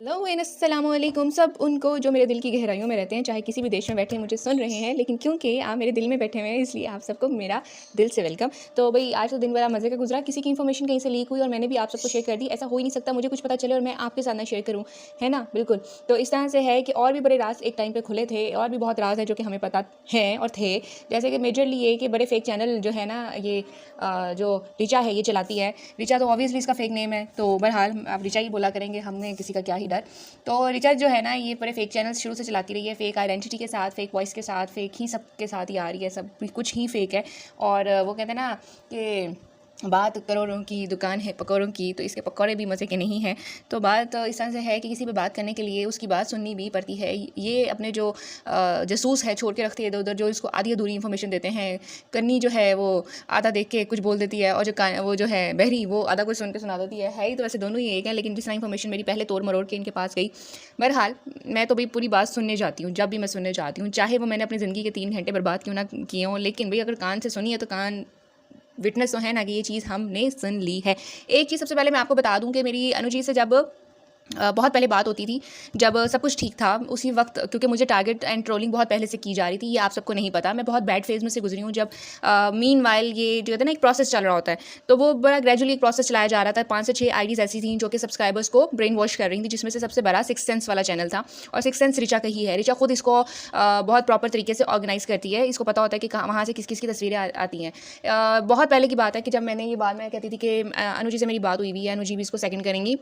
Hello and अस्सलाम वालेकुम सब उनको जो मेरे दिल की गहराइयों में रहते हैं, चाहे किसी भी देश में बैठे मुझे सुन रहे हैं, लेकिन क्योंकि आप मेरे दिल में बैठे हुए हैं इसलिए आप सबको मेरा दिल से वेलकम। तो भाई आज तो दिन बड़ा मज़े का गुजरा, किसी की इन्फॉर्मेशन कहीं से लीक हुई और मैंने भी आप सबको शेयर कर दी। ऐसा हो ही नहीं सकता मुझे कुछ पता चले और मैं आपके साथ ना शेयर करूँ, है ना? बिल्कुल। तो इस तरह से है कि और भी बड़े राज एक टाइम पर खुले थे और भी बहुत राज है जो कि हमें पता हैं और थे। जैसे कि मेजरली ये कि बड़े फेक चैनल जो है ना, ये जो रिचा है ये चलाती है। रिचा तो ऑब्वियसली इसका फेक नेम है, तो बहरहाल आप रिचा ही बोला करेंगे, हमने किसी का क्या ही डर। तो रिचा जो है ना, ये बड़े फेक चैनल्स शुरू से चलाती रही है, फेक आइडेंटिटी के साथ, फेक वॉइस के साथ, फेक ही सब के साथ ही आ रही है, सब कुछ ही फेक है। और वो कहते हैं ना कि बात करोड़ों की दुकान है पकौड़ों की, तो इसके पकौड़े भी मज़े के नहीं हैं। तो बात इस तरह से है कि किसी पे बात करने के लिए उसकी बात सुननी भी पड़ती है। ये अपने जो जासूस है छोड़ के रखती है इधर उधर, जो इसको आधी अधूरी इन्फॉर्मेशन देते हैं। कन्नी जो है वो आधा देख के कुछ बोल देती है, और वो जो है बहरी वो आधा कुछ सुन के सुना देती है ही तो वैसे दोनों ही एक है, लेकिन जिस तरह इन्फॉर्मेशन मेरी पहले तोड़ मरोड़ के इनके पास गई। बहरहाल मैं तो भाई पूरी बात सुनने जाती हूँ, जब भी मैं सुनने जाती हूँ, चाहे वो मैंने अपनी ज़िंदगी के 3 घंटे बर्बाद क्यों ना किए हों, लेकिन भाई अगर कान से सुनी है तो कान विटनेस तो है ना कि ये चीज़ हमने सुन ली है। एक चीज़ सबसे पहले मैं आपको बता दूं कि मेरी अनुजी से जब बहुत पहले बात होती थी, जब सब कुछ ठीक था उसी वक्त, क्योंकि मुझे टारगेट एंड ट्रोलिंग बहुत पहले से की जा रही थी, ये आप सबको नहीं पता। मैं बहुत बैड फेज़ में से गुजरी हूँ, जब मीनवाइल ये जो कहते हैं ना एक प्रोसेस चल रहा होता है, तो वो बड़ा ग्रेजुअली एक प्रोसेस चलाया जा रहा था। 5 से 6 आईडीज़ ऐसी थी जो कि सब्सक्राइबर्स को ब्रेन वॉश कर रही थी, जिसमें से सबसे बड़ा सिक्स सेंस वाला चैनल था, और सिक्स सेंस रिचा का ही है। रिचा खुद इसको बहुत प्रॉपर तरीके से ऑर्गेनाइज़ करती है, इसको पता होता है कि वहाँ से किस किस की तस्वीरें आती हैं। बहुत पहले की बात है कि जब मैंने ये बात मैं कहती थी कि अनुजी से मेरी बात हुई भी है, अनुजी भी इसको सेकंड करेंगी।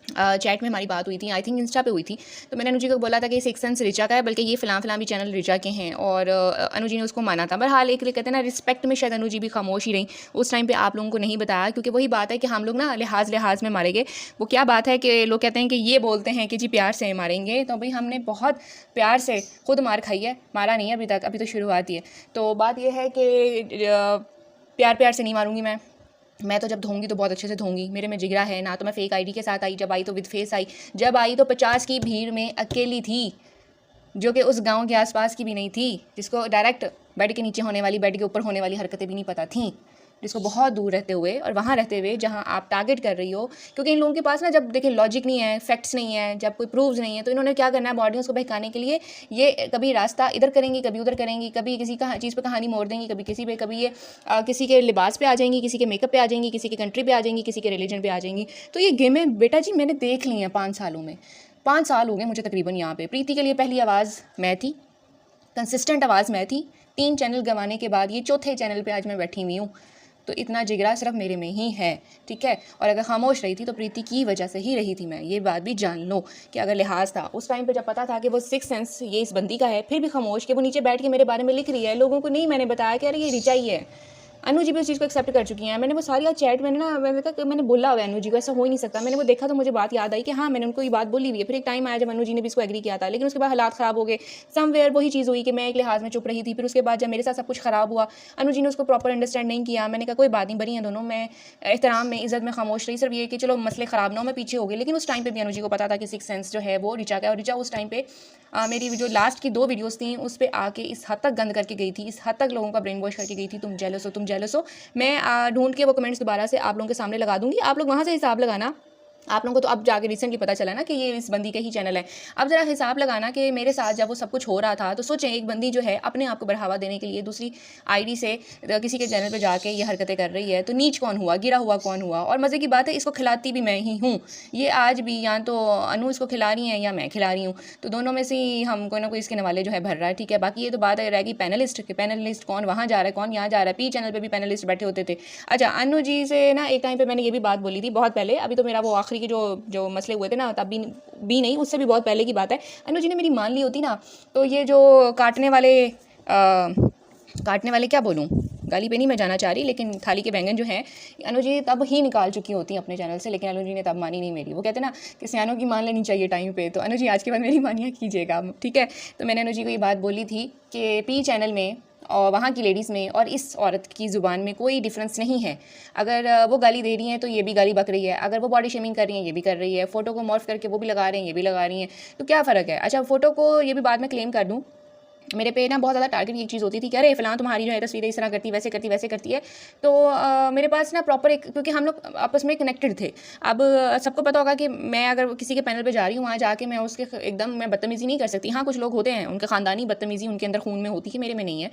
चैट में हमारी बात हुई थी, आई थिंक इंस्टा पे हुई थी। तो मैंने अनुजी को बोला था कि सिक्स सेंस रिचा का है, बल्कि ये फ़िलहाल भी चैनल रिचा के हैं, और अनुजी ने उसको माना था। बहरहाल एक कहते हैं ना रिस्पेक्ट में शायद अनुजी भी खामोश ही रही उस टाइम पे, आप लोगों को नहीं बताया, क्योंकि वही बात है कि हम लोग ना लिहाज में मारे गए। वो क्या बात है कि लोग कहते हैं कि ये बोलते हैं कि जी प्यार से मारेंगे, तो भाई हमने बहुत प्यार से खुद मार खाई है, मारा नहीं है अभी तक, अभी तो शुरुआत ही है। तो बात यह है कि प्यार से नहीं मारूंगी मैं तो जब धोंगी तो बहुत अच्छे से धोंगी, मेरे में जिगरा है ना। तो मैं फेक आईडी के साथ आई, जब आई तो विद फेस आई, जब आई तो 50 की भीड़ में अकेली थी, जो कि उस गांव के आसपास की भी नहीं थी, जिसको डायरेक्ट बेड के नीचे होने वाली, बेड के ऊपर होने वाली हरकतें भी नहीं पता थी, जिसको बहुत दूर रहते हुए और वहाँ रहते हुए जहाँ आप टारगेट कर रही हो। क्योंकि इन लोगों के पास ना, जब देखिए लॉजिक नहीं है, फैक्ट्स नहीं है, जब कोई प्रूव्स नहीं है, तो इन्होंने क्या करना है, ऑडियंस को बहकाने के लिए ये कभी रास्ता इधर करेंगी, कभी उधर करेंगी, कभी किसी का चीज़ पे कहानी मोड़ देंगी, कभी किसी पे, कभी ये किसी के लिबास पे आ जाएंगी, किसी के मेकअप पे आ जाएंगी, किसी के कंट्री पे आ जाएंगी, किसी के रिलीजन पे आ जाएंगी। तो ये गेमें बेटा जी मैंने देख ली हैं 5 सालों में, 5 साल हो गए मुझे तकरीबन यहाँ पे। प्रीति के लिए पहली आवाज़ मैं थी, कंसिस्टेंट आवाज़ मैं थी। 3 चैनल गंवाने के बाद ये चौथे चैनल पे आज मैं बैठी हुई हूँ। तो इतना जिगरा सिर्फ मेरे में ही है, ठीक है। और अगर खामोश रही थी तो प्रीति की वजह से ही रही थी मैं, ये बात भी जान लो कि अगर लिहाज था उस टाइम पे, जब पता था कि वो सिक्स सेंस ये इस बंदी का है, फिर भी खामोश कि वो नीचे बैठ के मेरे बारे में लिख रही है, लोगों को नहीं मैंने बताया कि अरे ये रिचा ही है। अनु जी भी उस चीज़ को एक्सेप्ट कर चुकी हैं। मैंने वो सारी चैट मैंने बोला हुआ है अनु जी को, ऐसा हो ही नहीं सकता। मैंने वो देखा तो मुझे बात याद आई कि हाँ मैंने उनको ये बात बोली हुई है। फिर एक टाइम आया जब अनु जी ने भी इसको एग्री किया था, लेकिन उसके बाद हालात ख़राब हो गए। समवेयर वही चीज़ हुई कि मैं एक लिहाज में चुप रही थी, फिर उसके बाद जब मेरे साथ सब कुछ ख़राब हुआ, अनु जी ने उसको प्रॉपर अंडरस्टैंड नहीं किया। मैंने कहा कोई बात नहीं, बरी हैं दोनों, मैं एहतराम में इज़्ज़त में खामोश रही, सिर्फ ये कि चलो मसले ख़राब ना हो, मैं पीछे हो गई। लेकिन उस टाइम पर भी अनु जी को पता था कि सिक्स सेंस जो है वो रिचा का है, और रिचा उस टाइम पर मेरी जो लास्ट की 2 वीडियोज़ थी उस पर आके इस हद तक गंद करके गई थी, इस हद तक लोगों का ब्रेन वॉश करके गई थी, तुम जेलस हो, तुम जेलस हो। मैं ढूंढ के वो कमेंट्स दोबारा से आप लोगों के सामने लगा दूंगी, आप लोग वहाँ से हिसाब लगाना। आप लोगों को तो अब जाके रिसेंटली पता चला ना कि ये इस बंदी का ही चैनल है। अब जरा हिसाब लगाना कि मेरे साथ जब वो सब कुछ हो रहा था, तो सोचें एक बंदी जो है अपने आप को बढ़ावा देने के लिए दूसरी आईडी से किसी के चैनल पे जाके ये हरकतें कर रही है, तो नीच कौन हुआ, गिरा हुआ कौन हुआ। और मज़े की बात है इसको खिलाती भी मैं ही हूँ। ये आज भी या तो अनु इसको खिला रही हैं या मैं खिला रही हूँ, तो दोनों में से ही हम कोई ना कोई इसके नवाले जो है भर रहा है, ठीक है। बाकी ये तो बात रहेगी पैनलिस्ट के, पैनलिस्ट कौन वहाँ जा रहा है, कौन यहाँ जा रहा है। पी चैनल पर भी पैनलिस्ट बैठे होते थे। अच्छा, अनु जी से ना एक टाइम पर मैंने ये भी बात बोली थी बहुत पहले, अभी तो मेरा वो आखिरी की जो मसले हुए थे ना, तब भी नहीं, उससे भी बहुत पहले की बात है। अनु जी ने मेरी मान ली होती ना, तो ये जो काटने वाले क्या बोलूँ, गाली पे नहीं मैं जाना चाह रही, लेकिन थाली के बैंगन जो हैं अनु जी तब ही निकाल चुकी होती अपने चैनल से, लेकिन अनु जी ने तब मानी नहीं मेरी। वो कहते ना कि सियानों की मान लेनी चाहिए टाइम पे, तो अनु जी आज के बाद मेरी मानिया कीजिएगा, ठीक है। तो मैंने अनु जी को ये बात बोली थी कि पी चैनल में और वहाँ की लेडीज़ में और इस औरत की ज़ुबान में कोई डिफरेंस नहीं है। अगर वो गाली दे रही हैं तो ये भी गाली बक रही है, अगर वो बॉडी शेमिंग कर रही हैं ये भी कर रही है, फ़ोटो को मॉर्फ करके वो भी लगा रहे हैं ये भी लगा रही हैं, तो क्या फ़र्क है। अच्छा, फ़ोटो को ये भी बाद में क्लेम कर दूँ मेरे पे ना बहुत ज़्यादा टारगेट की चीज़ होती थी कि अरे फ़लाँ तुम्हारी जो है तस्वीरें इस तरह करती वैसे करती है। तो मेरे पास ना प्रॉपर एक, क्योंकि हम लोग आपस में कनेक्टेड थे। अब सबको पता होगा कि मैं अगर किसी के पैनल पे जा रही हूँ, वहाँ जाके मैं उसके एकदम मैं बदतमीज़ी नहीं कर सकती। हाँ, कुछ लोग होते हैं उनके ख़ानदानी बदतमीज़ी उनके अंदर खून में होती है, मेरे में नहीं है।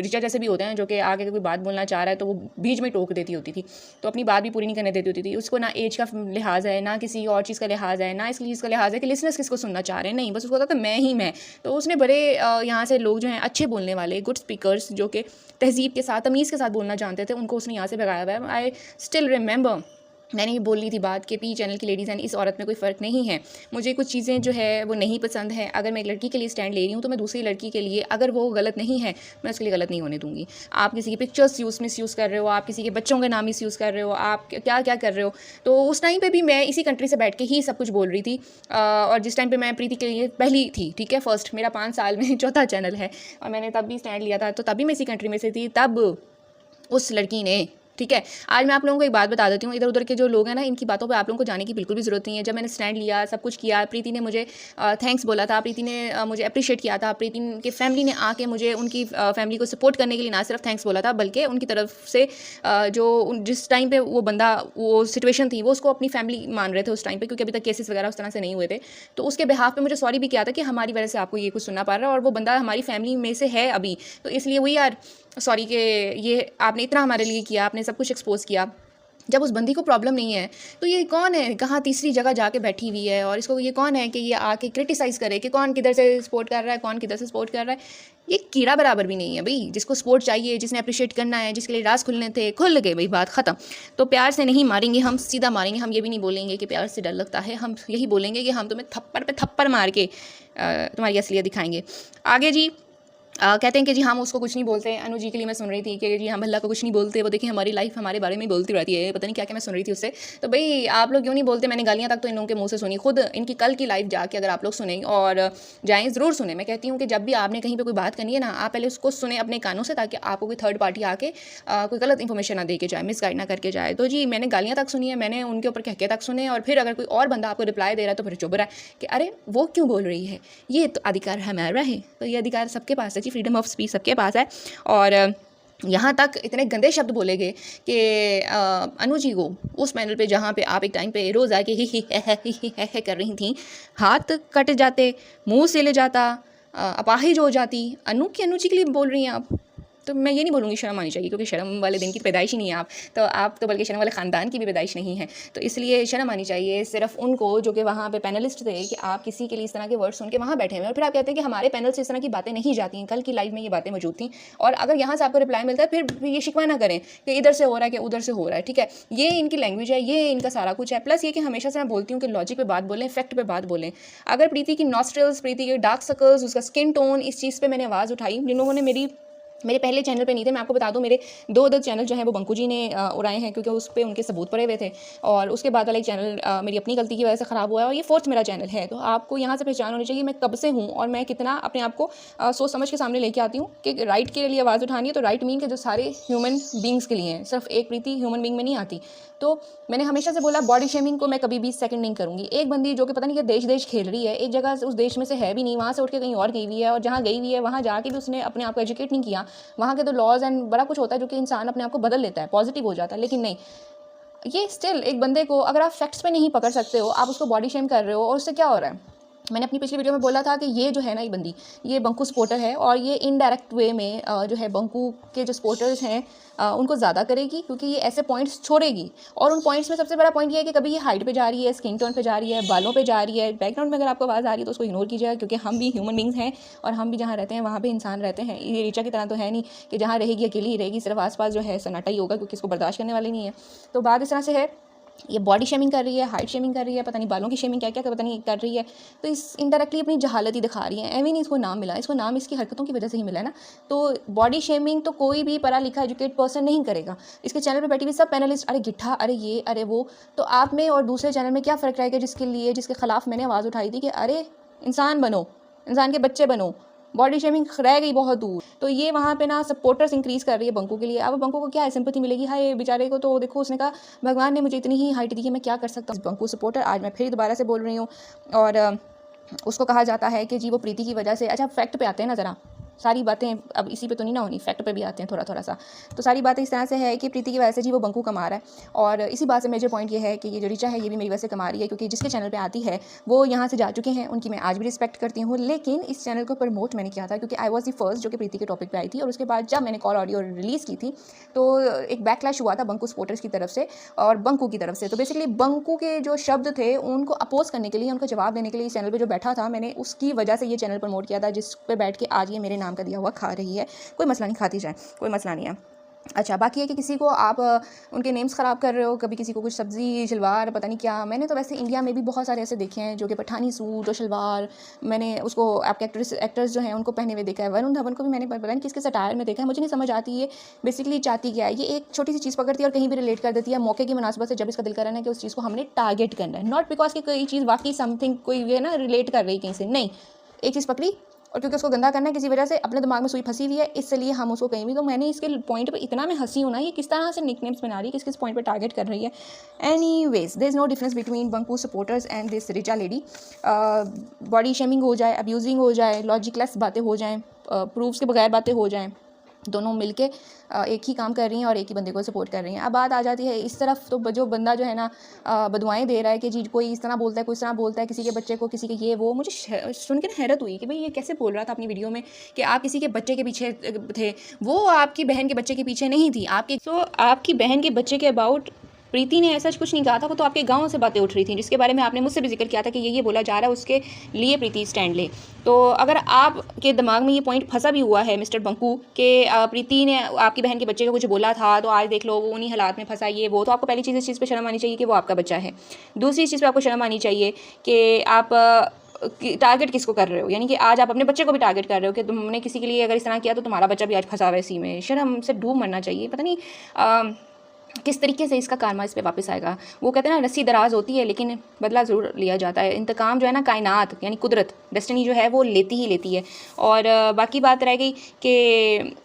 ऋचा जैसे भी होते हैं जो कि आगे कोई बात बोलना चाह रहा है तो वो बीच में टोक देती होती थी, तो अपनी बात भी पूरी नहीं करने देती होती थी। उसको ना एज का लिहाज है, ना किसी और चीज़ का लिहाज है, ना इस चीज़ का लिहाज है कि लिसनर्स किसको सुनना चाह रहे हैं, नहीं, बस उसको होता था मैं ही मैं। तो उसने बड़े यहाँ से लोग जो हैं अच्छे बोलने वाले गुड स्पीकर्स जो कि तहज़ीब के साथ तमीज़ के साथ बोलना जानते थे, उनको उसने यहाँ से भगाया हुआ है। आई स्टिल रिमेंबर मैंने ये बोल ली थी बात कि पी चैनल की लेडीज़ एंड इस औरत में कोई फ़र्क नहीं है। मुझे कुछ चीज़ें जो है वो नहीं पसंद है। अगर मैं एक लड़की के लिए स्टैंड ले रही हूँ तो मैं दूसरी लड़की के लिए, अगर वो गलत नहीं है, मैं उसके लिए गलत नहीं होने दूँगी। आप किसी की पिक्चर्स मिसयूज़ कर रहे हो, आप किसी के बच्चों के नाम मिसयूज़ कर रहे हो, आप क्या क्या कर रहे हो। तो उस टाइम पर भी मैं इसी कंट्री से बैठ के ही सब कुछ बोल रही थी। और जिस टाइम पर मैं प्रीति के लिए पहली थी, ठीक है, फर्स्ट, मेरा 5 साल में चौथा चैनल है और मैंने तब भी स्टैंड लिया था, तो तभी मैं इसी कंट्री में से थी। तब उस लड़की ने, ठीक है, आज मैं आप लोगों को एक बात बता देती हूँ, इधर उधर के जो लोग हैं ना, इनकी बातों पे आप लोगों को जाने की बिल्कुल भी ज़रूरत नहीं है। जब मैंने स्टैंड लिया, सब कुछ किया, प्रीति ने मुझे थैंक्स बोला था, प्रीति ने मुझे अप्रिशिएट किया था, प्रीति की फैमिली ने आके मुझे उनकी फैमिली को सपोर्ट करने के लिए ना सिर्फ थैंक्स बोला था, बल्कि उनकी तरफ से जिस टाइम पे वो बंदा, वो सिचुएशन थी, वो उसको अपनी फैमिली मान रहे थे उस टाइम पे, क्योंकि अभी तक केसेस वगैरह उस तरह से नहीं हुए थे। तो उसके बिहाफ पे मुझे सॉरी भी किया था कि हमारी वजह से आपको ये कुछ सुनना पड़ रहा है और वो बंदा हमारी फैमिली में से है अभी, तो इसलिए वी आर सॉरी कि ये आपने इतना हमारे लिए किया, आपने सब कुछ एक्सपोज़ किया। जब उस बंदी को प्रॉब्लम नहीं है तो ये कौन है, कहाँ तीसरी जगह जाके बैठी हुई है, और इसको ये कौन है कि ये आके क्रिटिसाइज़ करे कि कौन किधर से सपोर्ट कर रहा है, कौन किधर से सपोर्ट कर रहा है। ये कीड़ा बराबर भी नहीं है भाई। जिसको सपोर्ट चाहिए, जिसने अप्रिशिएट करना है, जिसके लिए राज खुलने थे, खुल गए भाई, बात ख़त्म। तो प्यार से नहीं मारेंगे हम, सीधा मारेंगे। हम ये भी नहीं बोलेंगे कि प्यार से डर लगता है, हम यही बोलेंगे कि हम तुम्हें थप्पड़ पे थप्पड़ मार के तुम्हारी असलियत दिखाएंगे। आगे जी कहते हैं कि जी हम उसको कुछ नहीं बोलते। अनु जी के लिए मैं सुन रही थी कि जी हम भल्ला को कुछ नहीं बोलते, वो देखिए हमारी लाइफ हमारे बारे में बोलती रहती है, पता नहीं क्या क्या मैं सुन रही थी उससे। तो भाई आप लोग क्यों नहीं बोलते? मैंने गालियाँ तक तो इन लोगों के मुंह से सुनी। खुद इनकी कल की लाइफ जाके अगर आप लोग सुने और जाएँ, ज़रूर सुने। मैं कहती हूँ कि जब भी आपने कहीं पर कोई बात करनी है ना, आप पहले उसको सुने अपने कानों से, ताकि आपको कोई थर्ड पार्टी आके कोई गलत इन्फॉर्मेशन ना दे के जाए, मिसगाइड ना करके जाए। तो जी मैंने गालियाँ तक सुनी है, मैंने उनके ऊपर कहके तक सुने, और फिर अगर कोई और बंदा आपको रिप्लाई दे रहा है तो फिर चुप रहा है कि अरे वो क्यों बोल रही है, ये तो अधिकार हमारा है। तो ये अधिकार सबके पास है जी, फ्रीडम ऑफ स्पीच सबके पास है। और यहाँ तक इतने गंदे शब्द बोले गए कि अनु जी को उस पैनल पे, जहाँ पे आप एक टाइम पे रोज़ आके ही कर रही थी, हाथ कट जाते, मुंह से ले जाता, अपाहिज हो जाती। अनु जी के लिए बोल रही हैं आप? तो मैं ये नहीं बोलूँगी शर्म आनी चाहिए, क्योंकि शर्म वाले दिन की पैदाइश ही नहीं है आप तो बल्कि शर्म वाले ख़ानदान की भी पैदाइश नहीं है। तो इसलिए शर्म आनी चाहिए सिर्फ उनको जो कि वहाँ पे पैनलिस्ट थे, कि आप किसी के लिए इस तरह के वर्ड सुन के वहाँ बैठे हुए और फिर आप कहते हैं कि हमारे पैनल से इस तरह की बातें नहीं जाती हैं। कल की लाइव में ये बातें मौजूद थी, और अगर यहाँ से आपको रिप्लाई मिलता है फिर ये शिकवा ना करें कि इधर से हो रहा है कि उधर से हो रहा है। ठीक है, ये इनकी लैंग्वेज है, ये इनका सारा कुछ है। प्लस ये कि हमेशा से मैं बोलती हूँ कि लॉजिक पे बात बोलें, फैक्ट पे बात बोलें। अगर प्रीति की नॉस्ट्रल्स, प्रीति के डार्क सर्कल्स, उसका स्किन टोन, इस चीज़ पर मैंने आवाज़ उठाई, जिन लोगों ने मेरे पहले चैनल पे नहीं थे, मैं आपको बता दूं, मेरे दो अदर चैनल जो है वो बंकू जी ने उड़ाए हैं, क्योंकि उस पर उनके सबूत पड़े हुए थे। और उसके बाद वाला एक चैनल मेरी अपनी गलती की वजह से ख़राब हुआ है, और ये फोर्थ मेरा चैनल है। तो आपको यहाँ से पहचान होनी चाहिए मैं कब से हूँ और मैं कितना अपने आप को सोच समझ के सामने लेके आती हूँ कि राइट के लिए आवाज़ उठानी है। तो राइट मीन के जो सारे ह्यूमन बींग्स के लिए हैं, सिर्फ एक प्रीति ह्यूमन बींग में नहीं आती। तो मैंने हमेशा से बोला बॉडी शेमिंग को मैं कभी भी सेकंड नहीं करूँगी। एक बंदी जो कि पता नहीं कि देश खेल रही है, एक जगह से उस देश में से है भी नहीं, वहाँ से उठ के कहीं और गई हुई है, और जहाँ गई हुई है वहाँ जाके भी उसने अपने आप को एजुकेट नहीं किया। वहाँ के तो लॉज एंड बड़ा कुछ होता है जो कि इंसान अपने आप को बदल लेता है, पॉजिटिव हो जाता है। लेकिन नहीं, ये स्टिल एक बंदे को अगर आप फैक्ट्स पे नहीं पकड़ सकते हो, आप उसको बॉडी शेम कर रहे हो, और उससे क्या हो रहा है? मैंने अपनी पिछली वीडियो में बोला था कि ये जो है ना, ये बंदी, ये बंकू सपोर्टर है, और ये इनडायरेक्ट वे में जो है बंकू के जो सपोर्टर्स हैं उनको ज़्यादा करेगी, क्योंकि ये ऐसे पॉइंट्स छोड़ेगी। और उन पॉइंट्स में सबसे बड़ा पॉइंट ये है कि कभी ये हाइट पे जा रही है, स्किन टोन पे जा रही है, बालों पे जा रही है। बैकग्राउंड में अगर आपको आवाज़ आ रही है तो उसको इग्नोर कीजिएगा, क्योंकि हम भी ह्यूमन बींग्स हैं, और हम भी जहाँ रहते हैं वहाँ पे इंसान रहते हैं। ये ऋचा की तरह तो है नहीं कि जहाँ रहेगी अकेली ही रहेगी, सिर्फ आसपास जो है सन्नाटा ही होगा, क्योंकि इसको बर्दाश्त करने वाले नहीं है। तो बात इस तरह से है, ये बॉडी शेमिंग कर रही है, हाइट शेमिंग कर रही है, पता नहीं बालों की शेमिंग क्या क्या पता नहीं कर रही है। तो इस इनडायरेक्टली अपनी जहालत ही दिखा रही है। एवं नहीं इसको नाम मिला, इसको नाम इसकी हरकतों की वजह से ही मिला है ना। तो बॉडी शेमिंग तो कोई भी पढ़ा लिखा एजुकेट पर्सन नहीं करेगा। इसके चैनल पे बैठी हुई सब पैनलिस्ट, अरे गिट्ठा, अरे ये, अरे वो। तो आप में और दूसरे चैनल में क्या फ़र्क रहेगा जिसके खिलाफ मैंने आवाज़ उठाई थी कि अरे इंसान बनो, इंसान के बच्चे बनो। बॉडी शेमिंग रह गई बहुत दूर। तो ये वहाँ पे ना सपोर्टर्स इंक्रीज कर रही है बंकू के लिए। अब बंकू को क्या है, सिंपैथी मिलेगी, हाय बेचारे को। तो देखो उसने कहा भगवान ने मुझे इतनी ही हाइट दी है, मैं क्या कर सकता हूँ। बंकू सपोर्टर, आज मैं फिर दोबारा से बोल रही हूँ। और उसको कहा जाता है कि जी वो प्रीति की वजह से, अच्छा फैक्ट पे आते हैं ना ज़रा, सारी बातें अब इसी पे तो नहीं ना होनी, फैक्ट पे भी आते हैं थोड़ा थोड़ा सा। तो सारी बातें इस तरह से है कि प्रीति की वजह से जी वो बंकू कमा रहा है, और इसी बात से मेजर पॉइंट ये है कि ये जो ऋचा है ये भी मेरी वजह से कमा रही है, क्योंकि जिसके चैनल पे आती है वो यहाँ से जा चुके हैं, उनकी मैं आज भी रिस्पेक्ट करती हूँ। लेकिन इस चैनल को प्रमोट मैंने किया था क्योंकि आई वॉज द फर्स्ट जो कि प्रीति के टॉपिक पर आई थी, और उसके बाद जब मैंने कॉल ऑडियो रिलीज़ की थी तो एक बैकलैश हुआ था बंकू सपोर्टर्स की तरफ से और बंकू की तरफ से। तो बेसिकली बंकू के जो शब्द थे उनको अपोज करने के लिए, उनको जवाब देने के लिए इस चैनल पे जो बैठा था, मैंने उसकी वजह से ये चैनल प्रमोट किया था, जिस पे बैठ के आज ये मेरे नाम का दिया हुआ खा रही है। कोई मसला नहीं, खाती जाए, कोई मसला नहीं है। अच्छा, बाकी है कि किसी को आप उनके नेम्स ख़राब कर रहे हो, कभी किसी को कुछ सब्ज़ी शलवार पता नहीं क्या। मैंने तो वैसे इंडिया में भी बहुत सारे ऐसे देखे हैं जो कि पठानी सूट और शलवार, मैंने उसको आपके एक्टर्स जो हैं उनको पहने हुए देखा है। वरुण धवन को भी मैंने पता नहीं किसके सटायर में देखा है, मुझे नहीं समझ आती ये बेसिकली चाहती क्या है। ये एक छोटी सी चीज़ पकड़ती है और कहीं भी रिलेट कर देती है मौके की मुनासिबत से, जब इसका दिल कर रहा है कि उस चीज़ को हमने टारगेट करना है, नॉट बिकॉज कि कोई चीज़ वाकई समथिंग कोई है ना रिलेट कर रही कहीं से, नहीं, एक चीज़ पकड़ी और क्योंकि उसको गंदा करना है किसी वजह से, अपने दिमाग में सुई फंसी हुई है, इसलिए हम उसको कहीं भी। तो मैंने इसके पॉइंट पे इतना मैं हंसी हूँ ना, ये किस तरह से निकनेम्स बना रही है, किस किस पॉइंट पे टारगेट कर रही है। Anyways, there is no difference between Banku supporters and this Richa lady. Body shaming हो जाए, अब्यूजिंग हो जाए, लॉजिकलेस बातें हो जाएँ, प्रूफ्स के बगैर बातें हो जाएँ, दोनों मिलके एक ही काम कर रही हैं और एक ही बंदे को सपोर्ट कर रही हैं। अब बात आ जाती है इस तरफ, तो जो बंदा जो है ना बदुआएं दे रहा है कि जी कोई इस तरह बोलता है, कोई इस तरह बोलता है किसी के बच्चे को, किसी के ये वो, मुझे सुन के हैरत हुई कि भाई ये कैसे बोल रहा था अपनी वीडियो में कि आप किसी के बच्चे के पीछे थे। वो आपकी बहन के बच्चे के पीछे नहीं थी, आपकी बहन के बच्चे के अबाउट प्रीति ने ऐसा कुछ नहीं कहा था, वो तो आपके गांव से बातें उठ रही थी, जिसके बारे में आपने मुझसे भी जिक्र किया था कि ये बोला जा रहा है, उसके लिए प्रीति स्टैंड ले। तो अगर आपके दिमाग में ये पॉइंट फंसा भी हुआ है मिस्टर बंकू कि प्रीति ने आपकी बहन के बच्चे को कुछ बोला था, तो आज देख लो वो उन्हीं हालात में फंसा ये वो, तो आपको पहली चीज़ इस चीज़ पर शर्म आनी चाहिए कि वो आपका बच्चा है। दूसरी चीज़ पर आपको शर्म आनी चाहिए कि आप टारगेट किसको कर रहे हो, यानी कि आज आप अपने बच्चे को भी टारगेट कर रहे हो कि तुमने किसी के लिए अगर इस तरह किया तो तुम्हारा बच्चा भी आज फंसा हुआ है इसी में। शर्म से डूब मरना चाहिए। पता नहीं किस तरीके से इसका कारमा इस पे वापस आएगा। वो कहते हैं ना रस्सी दराज होती है लेकिन बदला ज़रूर लिया जाता है। इंतकाम जो है ना कायनात यानी कुदरत डेस्टिनी जो है वो लेती ही लेती है। और बाकी बात रह गई कि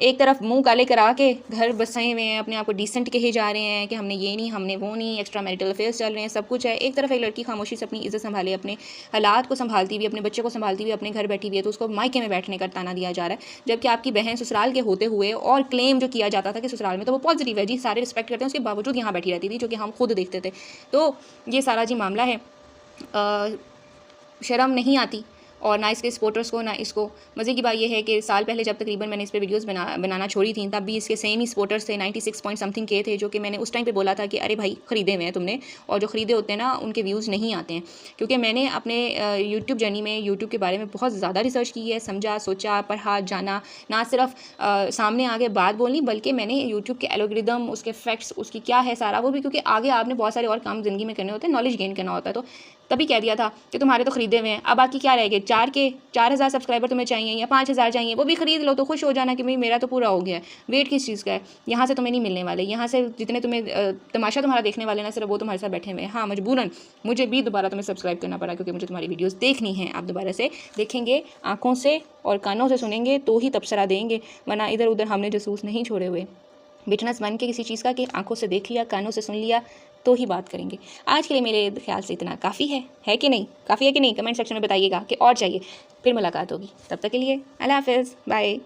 एक तरफ मुंह काले करा के घर बसाए हुए हैं, अपने आप को डिसेंट कहे जा रहे हैं कि हमने ये नहीं हमने वो नहीं, एक्स्ट्रा मैरिटल अफेयर्स चल रहे हैं, सब कुछ है। एक तरफ एक लड़की खामोशी से अपनी इज्जत संभाले, अपने हालात को संभालती हुई, अपने बच्चे को संभालती हुई अपने घर बैठी हुई है, तो उसको मायके में बैठने का ताना दिया जा रहा है। जबकि आपकी बहन ससुराल के होते हुए और क्लेम जो किया जाता था कि ससुराल में तो वो पॉजिटिव है जी, सारे रिस्पेक्ट करते हैं, उसके बावजूद यहाँ बैठी रहती थी, जो कि हम खुद देखते थे। तो ये सारा जी मामला है। शर्म नहीं आती और ना इसके सपोर्टर्स को ना इसको। मज़े की बात यह है कि साल पहले जब तकरीबन मैंने इस पर वीडियोस बनाना छोड़ी थी, तब भी इसके सेम ही सपोर्टर्स थे, 96 पॉइंट समथिंग के थे, जो कि मैंने उस टाइम पे बोला था कि अरे भाई ख़रीदे हुए हैं तुमने, और जो ख़रीदे होते हैं ना उनके व्यूज़ नहीं आते हैं। क्योंकि मैंने अपने यूट्यूब जर्नी में यूट्यूब के बारे में बहुत ज़्यादा रिसर्च की है, समझा सोचा पढ़ा जाना, ना सिर्फ सामने आगे बात बोलनी, बल्कि मैंने यूट्यूब के एल्गोरिदम, उसके फैक्ट्स, उसकी क्या है सारा वो भी, क्योंकि आगे आपने बहुत सारे और काम ज़िंदगी में करने होते हैं, नॉलेज गेन करना होता है। तो तभी कह दिया था कि तुम्हारे तो ख़रीदे हुए हैं, अब बाकी क्या रह गए, 4,000 सब्सक्राइबर तुम्हें चाहिए या 5,000 चाहिए, वो भी ख़रीद लो तो खुश हो जाना कि भाई मेरा तो पूरा हो गया है। वेट किस चीज़ का है, यहाँ से तुम्हें नहीं मिलने वाले, यहाँ से जितने तुम्हें तमाशा तुम्हारा देखने वाले ना सिर्फ वो तुम्हारे साथ बैठे हुए हैं। हाँ मजबूरन मुझे भी दोबारा तुम्हें सब्सक्राइब करना पड़ा, क्योंकि मुझे तुम्हारी वीडियोज़ देखनी है। आप दोबारा से देखेंगे, आँखों से और कानों से सुनेंगे तो ही तबसरा देंगे, वरना इधर उधर हमने जसूस नहीं छोड़े हुए। विटनेस बन के किसी चीज़ का कि आंखों से देख लिया, कानों से सुन लिया तो ही बात करेंगे। आज के लिए मेरे ख्याल से इतना काफ़ी है कि नहीं, काफ़ी है कि नहीं, कमेंट सेक्शन में बताइएगा कि और चाहिए। फिर मुलाकात होगी, तब तक के लिए अल्लाह हाफ़िज़, बाय।